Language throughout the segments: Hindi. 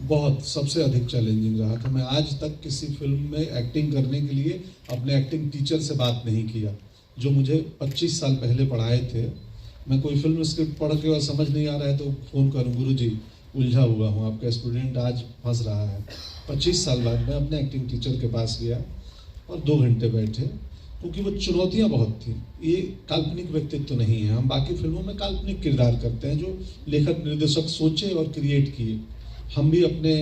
बहुत सबसे अधिक चैलेंजिंग रहा था। मैं आज तक किसी फिल्म में एक्टिंग करने के लिए अपने एक्टिंग टीचर से बात नहीं किया, जो मुझे 25 साल पहले पढ़ाए थे। मैं कोई फिल्म स्क्रिप्ट पढ़ के और समझ नहीं आ रहा है तो फ़ोन करूँ, गुरुजी उलझा हुआ हूँ, आपका स्टूडेंट आज फंस रहा है। 25 साल बाद मैं अपने एक्टिंग टीचर के पास गया और 2 घंटे बैठे, क्योंकि वो चुनौतियाँ बहुत थी। ये काल्पनिक व्यक्तित्व तो नहीं है। हम बाकी फिल्मों में काल्पनिक किरदार करते हैं जो लेखक निर्देशक सोचे और क्रिएट किए, हम भी अपने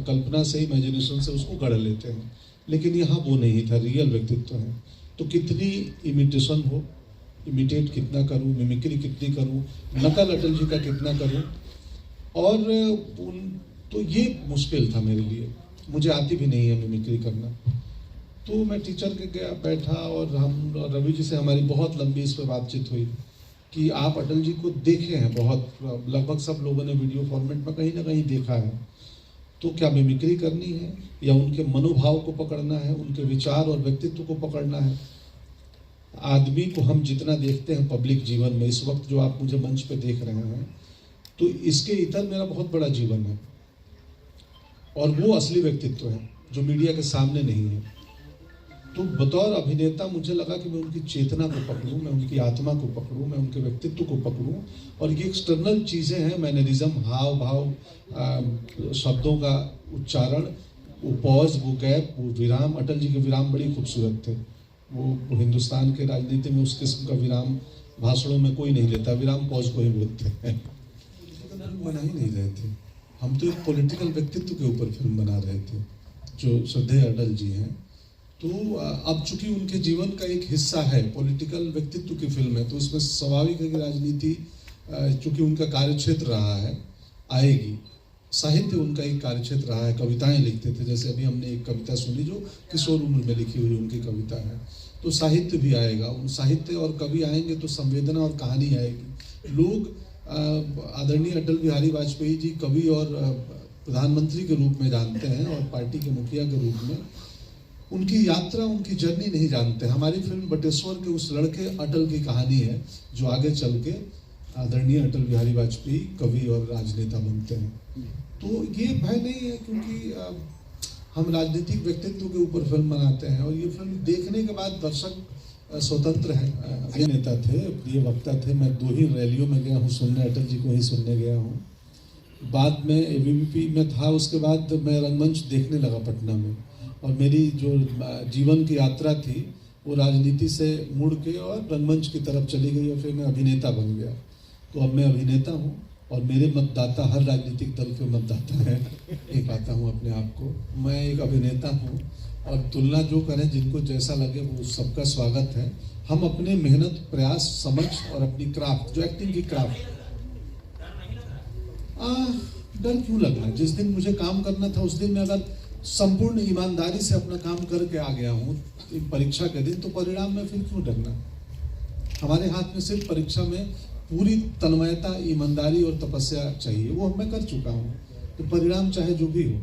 कल्पना से, इमेजिनेशन से उसको गढ़ लेते हैं। लेकिन यहाँ वो नहीं था, रियल व्यक्तित्व है। तो कितनी इमिटेशन हो, इमिटेट कितना करूँ, मिमिक्री कितनी करूँ, नकल अटल जी का कितना करूँ, और तो ये मुश्किल था मेरे लिए। मुझे आती भी नहीं है मिमिक्री करना। तो मैं टीचर के गया, बैठा, और हम रवि जी से हमारी बहुत लंबी इस पर बातचीत हुई कि आप अटल जी को देखे हैं बहुत, लगभग सब लोगों ने वीडियो फॉर्मेट में कहीं ना कहीं देखा है, तो क्या मिमिक्री करनी है या उनके मनोभाव को पकड़ना है, उनके विचार और व्यक्तित्व को पकड़ना है? आदमी को हम जितना देखते हैं पब्लिक जीवन में, इस वक्त जो आप मुझे मंच पे देख रहे हैं, तो इसके इतर मेरा बहुत बड़ा जीवन है, और वो असली व्यक्तित्व है जो मीडिया के सामने नहीं है। तो बतौर अभिनेता मुझे लगा कि मैं उनकी चेतना को पकड़ूं, मैं उनकी आत्मा को पकड़ूं, मैं उनके व्यक्तित्व को पकड़ूं, और ये एक्सटर्नल चीज़ें हैं, मैनरिज्म, हाव भाव, शब्दों का उच्चारण, वो पॉज, वो गैप, वो विराम। अटल जी के विराम बड़ी खूबसूरत थे। वो हिंदुस्तान के राजनीति में उस किस्म का विराम भाषणों में कोई नहीं लेता, विराम पॉज को ही बोलते हैं। बना ही नहीं रहे थे, हम तो एक पॉलिटिकल व्यक्तित्व के ऊपर फिल्म बना रहे थे जो श्रद्धेय अटल जी हैं। तो अब चूंकि उनके जीवन का एक हिस्सा है, पॉलिटिकल व्यक्तित्व की फिल्म है, तो इसमें स्वाभाविक है कि राजनीति, चूंकि उनका कार्यक्षेत्र रहा है, आएगी। साहित्य उनका एक कार्यक्षेत्र रहा है, कविताएं लिखते थे, जैसे अभी हमने एक कविता सुनी जो किशोर उम्र में लिखी हुई उनकी कविता है। तो साहित्य भी आएगा, उन साहित्य और कवि आएंगे तो संवेदना और कहानी आएगी। लोग आदरणीय अटल बिहारी वाजपेयी जी कवि और प्रधानमंत्री के रूप में जानते हैं, और पार्टी के मुखिया के रूप में। उनकी यात्रा, उनकी जर्नी नहीं जानते। हमारी फिल्म बटेश्वर के उस लड़के अटल की कहानी है जो आगे चल के आदरणीय अटल बिहारी वाजपेयी कवि और राजनेता बनते हैं। तो ये भय नहीं है, क्योंकि हम राजनीतिक व्यक्तित्व के ऊपर फिल्म बनाते हैं, और ये फिल्म देखने के बाद दर्शक स्वतंत्र है। अभिनेता थे, प्रिय वक्ता थे। मैं 2 ही रैलियों में गया हूँ सुनने, अटल जी को ही सुनने गया हूँ। बाद में एबीवीपी में था, उसके बाद मैं रंगमंच देखने लगा पटना में, और मेरी जो जीवन की यात्रा थी वो राजनीति से मुड़ के और रंगमंच की तरफ चली गई, और फिर मैं अभिनेता बन गया। तो अब मैं अभिनेता हूँ, और मेरे मतदाता हर राजनीतिक दल के मतदाता हैं। ये पाता हूँ अपने आप को, मैं एक अभिनेता हूँ, और तुलना जो करें, जिनको जैसा लगे वो सबका स्वागत है। हम अपने मेहनत, प्रयास, समझ और अपनी क्राफ्ट, जो एक्टिंग की क्राफ्ट, डर क्यों लगना? जिस दिन मुझे काम करना था उस दिन मैं अगर संपूर्ण ईमानदारी से अपना काम करके आ गया हूँ परीक्षा के दिन, तो परिणाम में फिर क्यों डरना? हमारे हाथ में सिर्फ परीक्षा में पूरी तन्मयता, ईमानदारी और तपस्या चाहिए, वो मैं कर चुका हूँ। तो परिणाम चाहे जो भी हो।